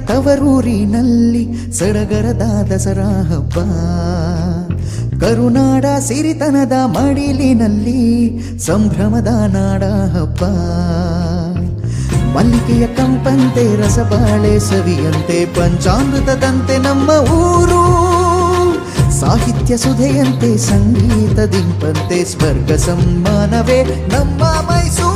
ತವರೂರಿನಲ್ಲಿ ಸಡಗರದ ದಸರಾ ಹಬ್ಬ, ಕರುನಾಡ ಸಿರಿತನದ ಮಡಿಲಿನಲ್ಲಿ ಸಂಭ್ರಮದ ನಾಡ ಹಬ್ಬ. ಮಲ್ಲಿಗೆಯ ಕಂಪಂತೆ ರಸಬಾಳೆ ಸವಿಯಂತೆ ಪಂಚಾಮೃತದಂತೆ ನಮ್ಮ ಊರು, ಸಾಹಿತ್ಯ ಸುಧೆಯಂತೆ ಸಂಗೀತ ದಿಂಪಂತೆ ಸ್ವರ್ಗ ಸಮ್ಮಾನವೇ ನಮ್ಮ ಮೈಸೂರು.